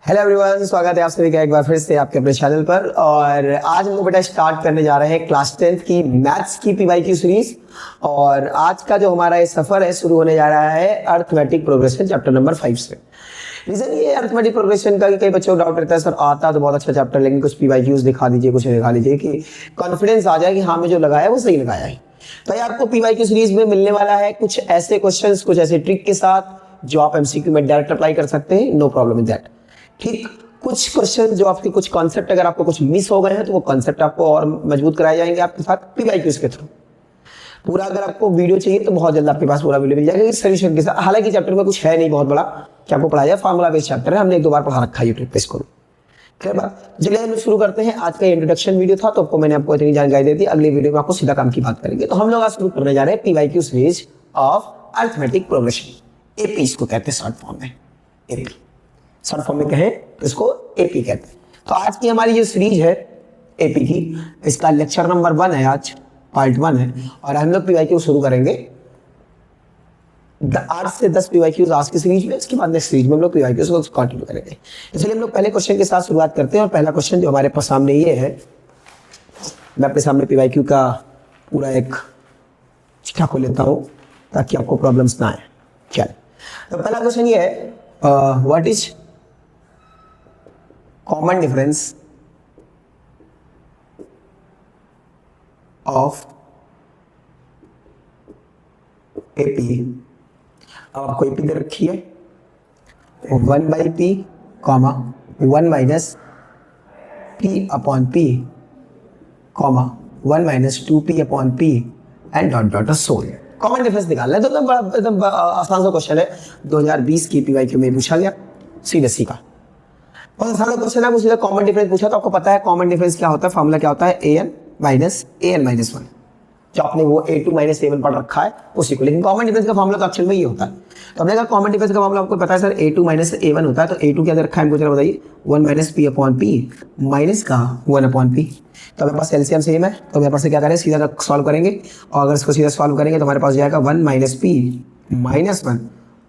Hello everyone, स्वागत है आप सभी का एक बार फिर से आपके अपने चैनल पर। और आज हम लोग बेटा स्टार्ट करने जा रहे हैं क्लास 10th की मैथ्स की पीवाईक्यू सीरीज। और आज का जो हमारा ये सफर है शुरू होने जा रहा है अर्थमेटिक प्रोग्रेशन चैप्टर नंबर 5 से। रीजन ये अर्थमेटिक प्रोग्रेशन का कि कई बच्चों को डाउट रहता है सर आता तो बहुत अच्छा चैप्टर, लेकिन कुछ पीवाईक्यूज दिखा दीजिए, कुछ दिखा लीजिए कि कॉन्फिडेंस आ जाए कि हाँ मैं जो लगाया वो सही लगाया है। तो ये आपको पीवाईक्यू सीरीज में मिलने वाला है कुछ ऐसे क्वेश्चन, कुछ ऐसे ट्रिक के साथ जो आप एमसीक्यू में डायरेक्ट अप्लाई कर सकते हैं। No problem in that. ठीक, कुछ क्वेश्चन जो आपके कुछ कॉन्सेप्ट अगर आपको कुछ मिस हो गए हैं तो वो कॉन्सेप्ट आपको और मजबूत कराए जाएंगे आपके साथ पीवाईक्यूज के थ्रू। पूरा अगर आपको वीडियो चाहिए तो बहुत जल्द आपके पास पूरा वीडियो मिल जाएगा सोल्यूशन के साथ। हालांकि चैप्टर में कुछ है नहीं बहुत बड़ा कि आपको पढ़ाया जाए, फार्मूला बेस्ड चैप्टर है, हमने एक दो बार पढ़ा रखा है यूट्यूब पे इसको। खैर बात, चलिए हम शुरू करते हैं। आज का इंट्रोडक्शन वीडियो था तो मैंने आपको इतनी जानकारी दे दी। अगली वीडियो में आपको सीधा काम की बात करेंगे। तो हम लोग आज शुरू करने जा रहे हैं PYQ series of arithmetic progression. AP इसको कहते हैं शॉर्ट फॉर्म में। एपी शॉर्ट फॉर्म में कहें तो इसको एपी कहते हैं। तो आज की हमारी जो सीरीज है एपी की, इसका लेक्चर नंबर 1 है, आज पार्ट 1 है। और हम लोग पीवाईक्यू शुरू करेंगे 8 से 10 पीवाईक्यूज आज की सीरीज में। इसके बाद नेक्स्ट सीरीज में हम लोग पीवाईक्यूज को कंटिन्यू करेंगे। इसलिए हम लोग पहले क्वेश्चन के साथ शुरुआत करते हैं। और पहला क्वेश्चन जो हमारे पास सामने ये है, मैं अपने सामने पीवाईक्यू का पूरा एक चिट्ठा खोल लेता हूँ ताकि आपको प्रॉब्लम्स ना आए। चलिए, तो पहला क्वेश्चन ये है, what is common difference of AP. अब आपको एपी दे रखी है 1/p, 1 minus p upon p, 1 - 2p upon p and dot dot so on. Common difference निकालना है। तो एकदम आसान सा क्वेश्चन है, 2020 की पीवाईक्यू में पूछा गया सीधे का। और आसान क्वेश्चन है, सीधा कॉमन डिफरेंस पूछा तो आपको पता है कॉमन डिफरेंस क्या होता है, फॉर्मूला क्या होता है, an माइनस an माइनस 1। जो आपने वो a2 माइनस a1 पढ़ रखा है उसी को। लेकिन कॉमन डिफरेंस का फॉर्मूला तो एक्चुअल में ये होता है। तो हमने कहा कॉमन डिफरेंस का फॉर्मूला आपको पता है सर, a2 माइनस a1 होता है। तो a2 क्या दे रखा है हमको, जरा बताइए, 1 minus p upon p minus का 1 अपॉन p। तो हमारे पास एलसीएम सेम है, तो मेरे पास से क्या करें, सीधा सॉल्व करेंगे। और अगर इसको सीधा सॉल्व करेंगे तो हमारे पास जाएगा 1 माइनस p माइनस 1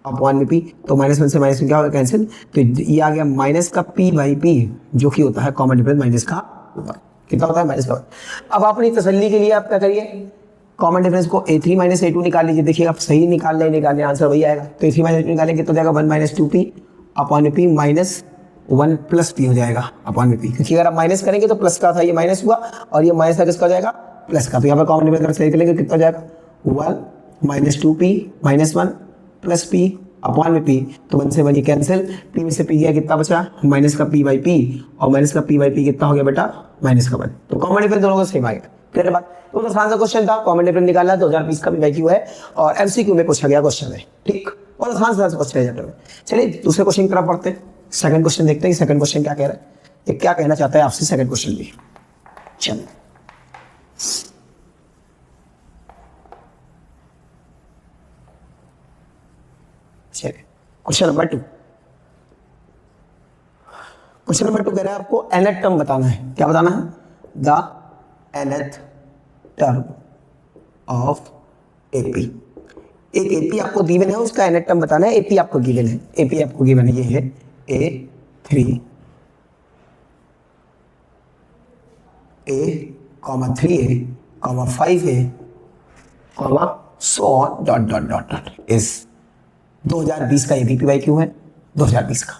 अपॉन में p। तो -1 से -1 क्या होगा, कैंसिल। तो ये आ गया माइनस का p/p, जो कि होता है कॉमन डिफरेंस माइनस का 1। कितना होता है, माइनस का 1। अब अपनी तसल्ली के लिए आप क्या करिए, कॉमन डिफरेंस को a3 माइनस a2 निकाल लीजिए। देखिए आप सही निकालने आंसर वही आएगा। तो a3 माइनस a2 निकालेंगे तो जाएगा 1 माइनस 2p अपॉन में p माइनस 1 प्लस p हो जाएगा अपॉन में p। क्योंकि अगर आप माइनस करेंगे तो प्लस का था, ये माइनस हुआ, और ये माइनस का किसका हो जाएगा, प्लस का। तो यहाँ पर कॉमन डिफरेंस सही करेंगे कितना हो जाएगा, 1 minus 2p minus 1 plus p upon में p। तो 1 से 1 ये कैंसिल, p में से p गया, कितना बचा, माइनस का p/p, और माइनस का p/p कितना हो गया बेटा, माइनस का 1। तो कॉमन डिफरेंस दोनों का सेम आएगा। क्लियर बात। तो आसान सा क्वेश्चन था, कॉमन डिफरेंस निकालना, 2020 का पीवाईक्यू है और एमसीक्यू में पूछा गया क्वेश्चन है। ठीक, और आसान सा क्वेश्चन है चैप्टर में। चलिए दूसरे क्वेश्चन की तरफ पढ़ते हैं। सेकंड क्वेश्चन देखते हैं, सेकंड क्वेश्चन क्या कह रहा है, ये क्या कहना चाहता है आपसे सेकंड क्वेश्चन भी। चलिए क्वेश्चन नंबर 2। क्वेश्चन नंबर 2 कह रहा है आपको nth टर्म बताना है। क्या बताना है, the nth term of AP. एक एपी आपको गिवन है, उसका nth टर्म बताना है। एपी आपको गिवन है, एपी आपको गिवन है, ये है a3 3a 5a so on dot dot dot dot is 2020 का एपी पीवाईक्यू है 2020 का।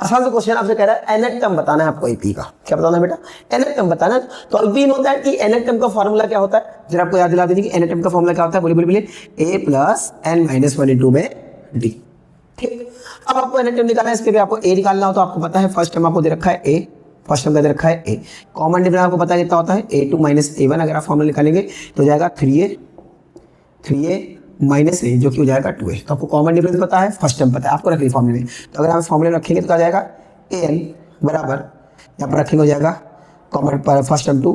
आसान सा क्वेश्चन आपसे कह रहा है nth टर्म बताना है आपको एपी का। क्या बताना है बेटा, nth टर्म बताना है। तो अब भी होता है कि nth टर्म का फॉर्मूला क्या होता है, जरा आपको याद दिला दीजिए कि nth टर्म का फॉर्मूला क्या होता है, बोलिए a plus n minus 1 into में d। ठीक, अब आपको nth टर्म निकालना है। इसके लिए आपको a निकालना हो तो आपको पता है फर्स्ट टर्म आपको दे रखा है a, फर्स्ट टर्म दे रखा है a। कॉमन डिफरेंस आपको पता है कितना होता है, a2 माइनस a1। अगर आप फॉर्मूला निकालेंगे तो जाएगा 3a माइनस a, जो कि हो जाएगा 2a। तो आपको कॉमन डिफरेंस पता है, फर्स्ट टर्म पता है, आपको रखिए फॉर्मूले में। तो अगर आप फॉर्मूले में रखेंगे तो क्या जाएगा, an बराबर यहाँ पर रखेंगे हो जाएगा कॉमन पर first term 2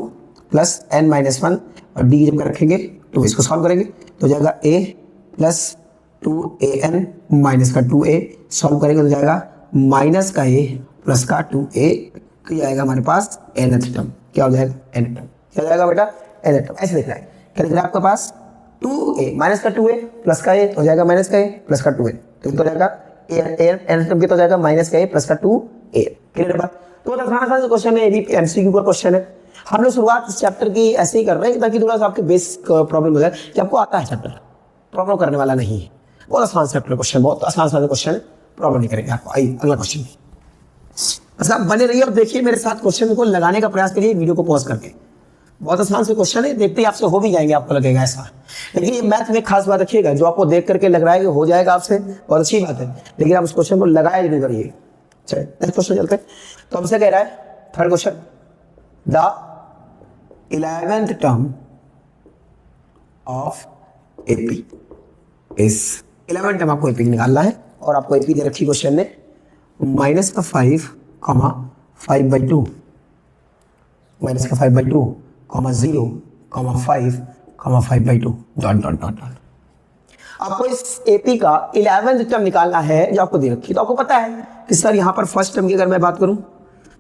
plus n minus 1, और d जब रखेंगे तो इसको सॉल्व करेंगे तो जाएगा a प्लस 2an माइनस का 2a, सॉल्व करेंगे तो जाएगा माइनस का a प्लस का 2a। तो ये आएगा हमारे पास nth टर्म। क्या हो जाएगा, nth टर्म। क्या जाएगा बेटा, nth टर्म। ऐसे दिख रहा है, क्या दिख रहा है आपके पास, 2a माइनस का 2a प्लस का a हो जाएगा माइनस का a प्लस का 2a। तो हो जाएगा एन टर्म कितना हो जाएगा माइनस का ए प्लस का 2a। क्लियर बात। तो आसान क्वेश्चन है, ये भी एमसीक्यू का क्वेश्चन है। हम लोग शुरुआत इस चैप्टर की ऐसे ही कर रहे हैं ताकि थोड़ा सा आपके बेस प्रॉब्लम हो जाए कि आपको आता है चैप्टर, प्रॉब्लम करने वाला नहीं है। बहुत आसान चैप्टर क्वेश्चन, बहुत आसान क्वेश्चन है, प्रॉब्लम नहीं करेंगे आपको। आइए अगला क्वेश्चन। बस आप बने रहिए और देखिए मेरे साथ, क्वेश्चन को लगाने का प्रयास करिए वीडियो को पॉज करके। बहुत आसान से क्वेश्चन है, देखते ही आपसे हो भी जाएंगे, आपको लगेगा ऐसा। लेकिन ये मैथ में खास बात रखिएगा, जो आपको देख करके लग रहा है कि हो जाएगा आपसे, बहुत अच्छी बात है, लेकिन आप उस क्वेश्चन को लगाया जरूर करिए। चलिए नेक्स्ट क्वेश्चन चलते हैं। तो हमसे कह रहा है third question, the 11th term of AP is, 11 term आपको एपी निकालना है और आपको एपी दे रखी क्वेश्चन ने माइनस का 5, 5/2, माइनस का 5/2, 0, 5, 5/2, डॉट डॉट डॉट डॉट। आपको इस एपी का 11th टर्म निकालना है जो आपको दे रखी। तो आपको पता है कि सर यहाँ पर फर्स्ट टर्म की अगर मैं बात करूँ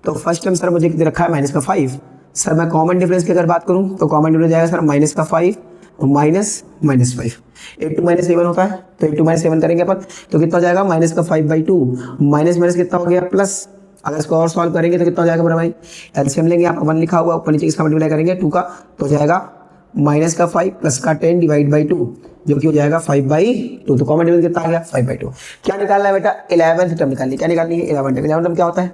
तो फर्स्ट टर्म सर मुझे दे रखा है माइनस का 5। सर मैं कॉमन डिफरेंस की अगर बात करूँ तो कॉमन डिफरेंस जाएगा सर माइनस का 5 और -5। 8 - 7 होता है, तो 8 - 7 करेंगे अपन तो कितना हो जाएगा माइनस का 5/2, माइनस माइनस कितना हो गया प्लस। अगर इसको और सॉल्व करेंगे तो कितना हो जाएगा मेरा भाई, एलसीएम लेंगे, आप 1 लिखा हुआ ऊपर नीचे इसका मल्टीप्लाई करेंगे 2 का, तो हो जाएगा माइनस का 5 प्लस का 10 डिवाइड बाई 2, जो कि हो जाएगा 5/2। तो कॉमन डिफरेंस कितना आ गया 5/2। क्या निकालना है बेटा, 11th टर्म निकालनी है। क्या निकालनी है 11th टर्म। 11th टर्म क्या होता है,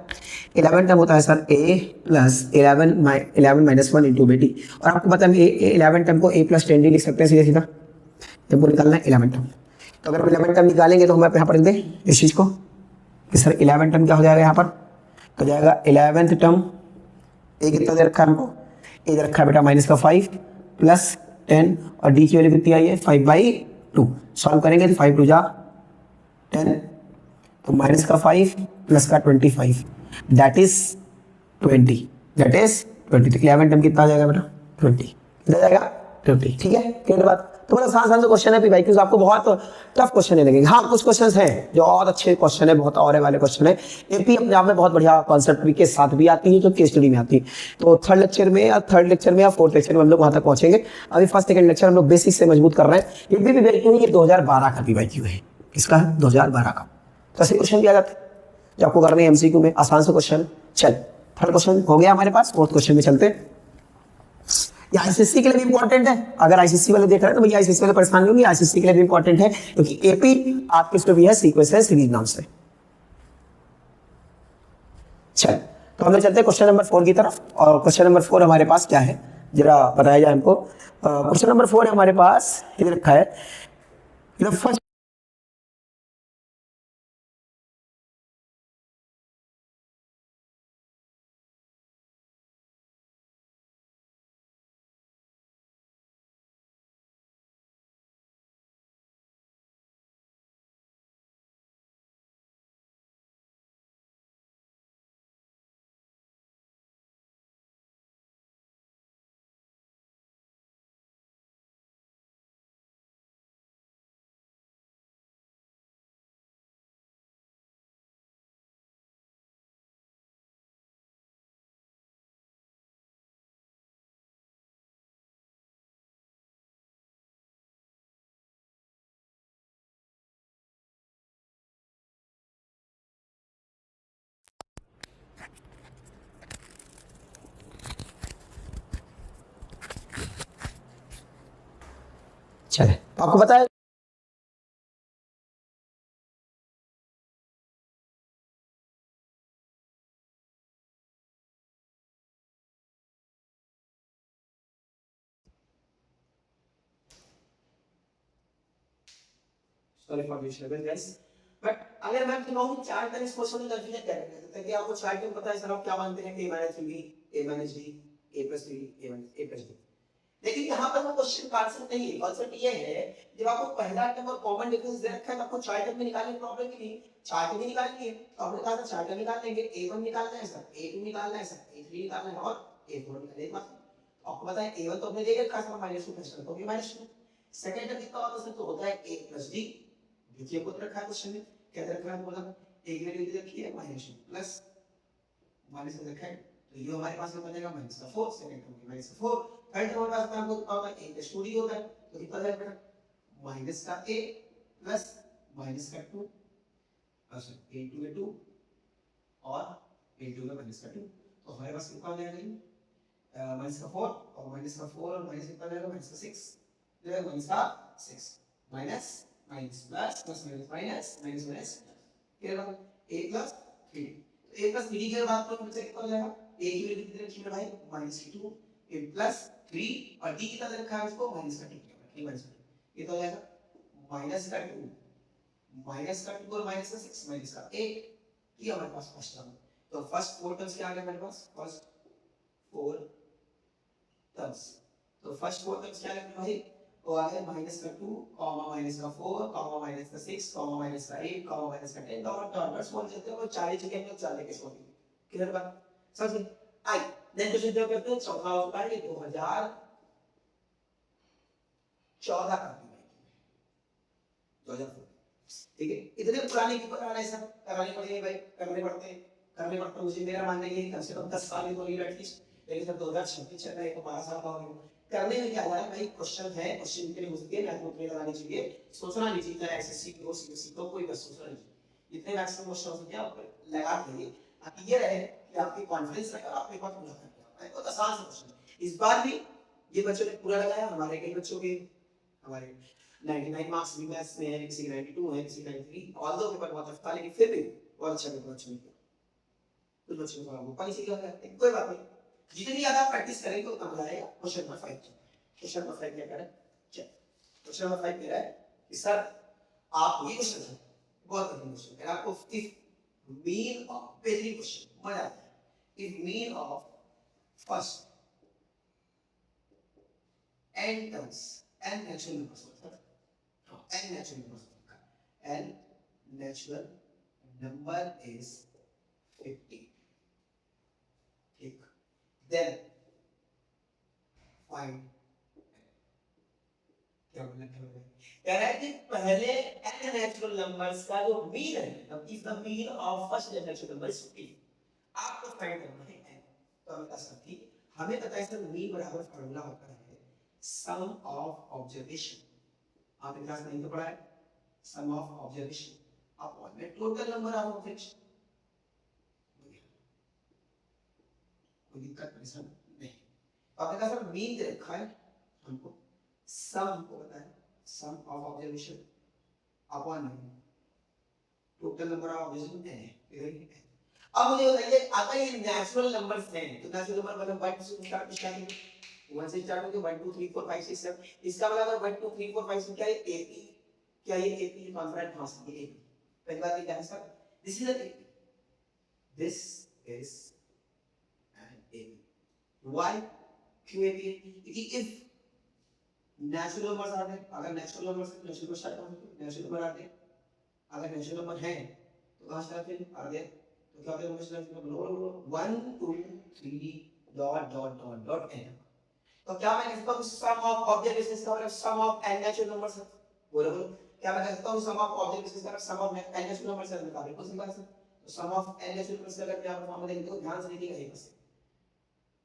11th टर्म होता है sir a plus 11 minus 1 into बेटी। और आपको पता है 11th टर्म को a प्लस 10d लिख सकते हैं सीधे सीधा, जब वो निकालना है 11th टर्म। तो अगर 11th टर्म निकालेंगे तो हम यहाँ पर लिख दें इस चीज को कि सर 11th टर्म क्या हो जाएगा यहाँ पर, तो जाएगा 11th टर्म ए कितना दे रखा है हमको, ए दे रखा है बेटा माइनस का 5 प्लस 10 और डी की वैल्यू कितनी आई है 5/2। सॉल्व करेंगे तो 5 2 जा 10, तो माइनस का 5 प्लस का 25 दैट इज 20, दैट इज 20। तो 11 टर्म कितना आ जाएगा बेटा 20, कितना जाएगा 20। ठीक है क्लियर बात। तो बड़ा आसान सा क्वेश्चन है भाई, क्योंकि आपको बहुत टफ क्वेश्चन लगेंगे। हाँ कुछ क्वेश्चन हैं जो और अच्छे क्वेश्चन है, बहुत और वाले क्वेश्चन है। एपी अपने आप में बहुत बढ़िया कॉन्सेप्ट के साथ भी आती है जो केस स्टडी में आती है। तो थर्ड लेक्चर में या फोर्थ लेक्चर में हम लोग वहां तक पहुंचेंगे। अभी फर्स्ट सेकंड लेक्चर हम लोग बेसिक से मजबूत कर रहे हैं। एपी भी वेरी ये 2012 का पीवाईक्यू है, किसका है 2012 का। तो ऐसे क्वेश्चन भी आ जाते हैं जो आपको करने हैं एमसीक्यू में, आसान से क्वेश्चन। चल थर्ड क्वेश्चन हो गया हमारे पास, फोर्थ क्वेश्चन में चलते हैं। ये आईसीएससी के लिए भी इंपॉर्टेंट है। अगर आईसीएससी वाले देख रहे हैं तो भैया आईसीएससी वाले परेशान नहीं होंगे, आईसीएससी के लिए भी इंपॉर्टेंट है क्योंकि एपी आपके इसमें भी है सीक्वेंस है सीरीज नाम से। चल तो हम लोग चलते हैं क्वेश्चन नंबर 4 की तरफ। और क्वेश्चन नंबर 4 हमारे पास क्या है जरा बताया जाए हमको। क्वेश्चन नंबर 4 हमारे पास इधर रखा है, फर्स्ट चले आपको पता है sorry for disturbance guys. But अगर मैं कहूं चार तरह इस क्वेश्चन में कंफ्यूजन क्या करते हैं कि आपको चार टर्म पता है सर, आप क्या मानते हैं a - b, a - d, a + b, a + b। लेकिन यहाँ पर वो क्वेश्चन कॉन्सेप्ट नहीं है। कॉन्सेप्ट ये है जब आपको पहला टर्म और कॉमन डिफरेंस दे रखा है तो आपको चार टर्म में निकालने की प्रॉब्लम की नहीं, चार टर्म ही निकालनी है। तो आपने कहा था चार टर्म निकाल लेंगे, a1 निकालना है सर, a2 निकालना है सर, a3 निकालना है और a4 निकालना है। बस आपको पता है a1 तो हमने दे रखा है सर -2 प्लस तो भी -2। सेकंड टर्म कितना होता है सर, तो होता है a + d। द्वितीय को रखा है क्वेश्चन में, क्या रखा है बोला a की वैल्यू दे रखी है -2 प्लस माइनस का रखा है, तो ये हमारे पास में बनेगा -4। सेकंड टर्म की -4। थर्ड टर्म हमारे पास में आपको कितना होगा a + 2d होता है, तो कितना जाएगा बेटा -a प्लस -2 अच्छा इंटू में 2 और इंटू में माइनस का 2, तो हमारे पास कितना हो जाएगा माइनस का 4 और माइनस का 4 और माइनस कितना जाएगा माइनस का 6, जाएगा माइनस का 6, minus minus plus plus minus minus minus minus क्या होगा a प्लस 3, तो a प्लस 3 की बात करो मुझे कितना हो जाएगा a की वैल्यू कितनी रखी है भाई माइनस की 2, a प्लस 3 और d कितना रखा है उसको माइनस का 2, माइनस का 2, ये तो हो जाएगा माइनस का 2 और माइनस का 6 माइनस का 8, ये हमारे पास फर्स्ट टर्म। तो फर्स्ट 4 टर्म्स क्या आ गया हमारे पास फर्स्ट 4 टर्म्स, तो फर्स्ट 4 टर्म्स क्या लिखना भाई वो आ गया माइनस का 2 माइनस का 4 माइनस का 6 माइनस का 8 माइनस का 10 डॉट डॉट डॉट बोल देते हैं वो 4 ही जगह में 4 लेके छोड़ क्लियर बात समझ आई। देन क्वेश्चन जो करते हैं चौथा होता है 2014 का 2004, ठीक है इतने पुराने की पुराना ऐसा करानी पड़ेगी भाई, करने पड़ते मुझे मेरा मानना ये कम से कम 10 साल तो नहीं एटलीस्ट, लेकिन सर 2026 चल रहा है तो 12 साल का हो गया। करने में क्या हुआ है भाई क्वेश्चन है क्वेश्चन के लिए हो सकती है मैथ में लगानी चाहिए, सोचना नहीं चाहिए एसएससी को सीबीएसई को कोई बस सोचना नहीं चाहिए, इतने मैक्सिमम क्वेश्चन हो सकते हैं आप लगा के आप ये रहे कि आपकी कॉन्फिडेंस रहे और आप एक बार पूरा कर पाए, बहुत आसान सा क्वेश्चन। इस बार भी ये बच्चों ने पूरा लगाया, हमारे कई बच्चों के हमारे 99 मार्क्स भी मैथ्स में है, किसी के 92 है, किसी के 93, ऑल्दो पेपर बहुत टफ था लेकिन फिर भी बहुत अच्छा पेपर अच्छा निकला। कुछ बच्चों को वो पानी सीख गया कोई बात नहीं, जितनी ज्यादा प्रैक्टिस करेंगे उतना मजा आएगा। क्वेश्चन नंबर 5, क्वेश्चन नंबर 5 क्या कह रहा है चल क्वेश्चन नंबर 5 कह रहा है कि सर आप ये क्वेश्चन है बहुत कठिन क्वेश्चन है, आपको मीन ऑफ बेसिक क्वेश्चन मजा आता है, if mean of first n terms n natural numbers होता है, n natural numbers होता है, n natural number is 50, ठीक, then find क्या बोलना कह रहा है कि पहले n natural numbers का जो मीन है, अब if the mean of first n natural number is 50, आपको फाइंड करना है n, तो हमें क्या सकती हमें पता है सर मीन बराबर फार्मूला होता है सम ऑफ ऑब्जर्वेशन, आपने क्लास नहीं तो पढ़ा है सम ऑफ ऑब्जर्वेशन अपॉन में टोटल नंबर ऑफ ऑब्जर्वेशन, कोई दिक्कत परेशान नहीं। आपने कहा सर मीन दे रखा है हमको, सम हमको पता है सम ऑफ ऑब्जर्वेशन अपॉन में टोटल नंबर ऑफ ऑब्जर्वेशन है। अब मुझे बताइए अगर ये नेचुरल नंबर्स हैं तो नेचुरल नंबर मतलब 1 से स्टार्ट 1 से स्टार्ट होके 1 2 3 4 5 6 7, इसका मतलब 1 2 3 4 5 6 क्या है एपी, क्या ये एपी कॉन्फिडेंट फास्ट ये एपी, पहली बात ये answer this is an AP, this is an AP, why क्यों एपी, क्योंकि इफ नेचुरल नंबर्स आते हैं, अगर नेचुरल नंबर से नेचुरल नंबर स्टार्ट होते हैं नेचुरल नंबर आते हैं, अगर नेचुरल नंबर है तो कहां से आते हैं आते हैं तो क्या होता है number 1 2 3 dot dot dot dot N, तो क्या मैं कह सकता हूं सम ऑफ ऑब्जेक्ट इसका मतलब सम ऑफ n नेचुरल नंबर्स है, बोलो बोलो क्या मैं कह सकता हूं सम ऑफ ऑब्जेक्ट इसका मतलब सम ऑफ n नेचुरल नंबर्स है, बता बिल्कुल सही बात है। तो सम ऑफ n नेचुरल नंबर्स अगर मैं आपको फॉर्मूला लिख दूं ध्यान से देखिएगा यहीं से,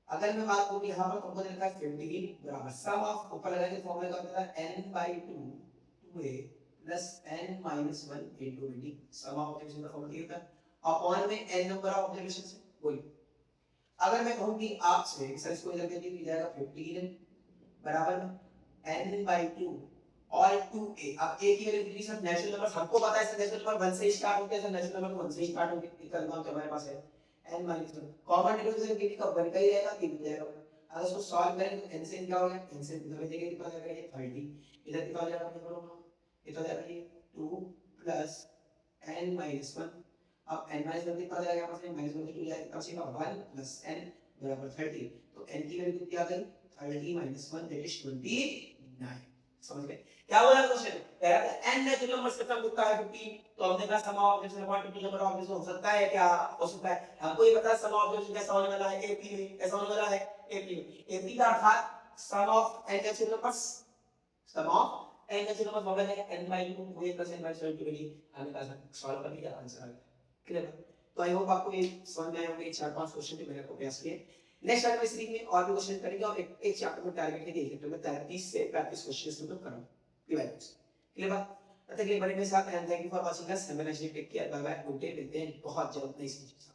अगर मैं बात करूं यहां पर तुमको लिखा है 50 बराबर सम ऑफ ऊपर लगा के फॉर्मूला क्या होता है n/2 2a plus n - 1 into d, sum of object का फॉर्मूला होता है अपॉन में n नंबर ऑफ ऑब्जर्वेशन से, बोलिए अगर मैं कहूं कि आपसे सर इसको इधर कर दिया जाएगा 15 बराबर n/2 और 2a, अब a की वैल्यू कितनी सर नेचुरल नंबर हमको पता है सर नेचुरल नंबर 1 से स्टार्ट होते हैं सर, नेचुरल नंबर 1 से स्टार्ट होंगे इतना नाम तो हमारे पास है n - 1 कॉमन डिनोमिनेटर के का 1 का ही रहेगा 3 हो जाएगा, अगर इसको सॉल्व करें तो n से n क्या हो गया n से इधर भेजेंगे कितना आ जाएगा ये 30, इधर कितना हो जाएगा अपने को कितना हो जाएगा ये 2 प्लस n - 1, अब n - 1 कितना आ जाएगा यहाँ से -1 2 जाएगा कितना बचेगा 1 प्लस n बराबर 30, तो n की वैल्यू कितनी आ गई 30 - 1 दैट इज 29, समझ गए क्या बोला क्वेश्चन कह रहा था n नेचुरल नंबर्स का सम कितना है 15, तो हमने कहा sum of objects upon total number of objects हो सकता है क्या हो सकता है, हमको ये पता है सम ऑफ ऑब्जेक्ट्स कैसा होने वाला है ap में, कैसा होने वाला है ap में, ap का अर्थात sum of n natural numbers, sum of n natural numbers formula है n/2 2a + n/2 to be, हमने कहा सॉल्व कर लिया आंसर आ गया, क्लियर। तो आई होप आपको ये समझ में आए होंगे 4-5 क्वेश्चन जो मैंने आपको प्रयास किए। नेक्स्ट टाइम इस वीक में और भी क्वेश्चन करेंगे और एक चैप्टर में टारगेट है कि एक में 30 से 35 क्वेश्चंस में तो कराऊं क्लियर बात। तब तक के लिए बने मेरे साथ and thank you for watching us. Have a nice day, take care, bye bye, good day, मिलते हैं बहुत जल्द नई वीडियो।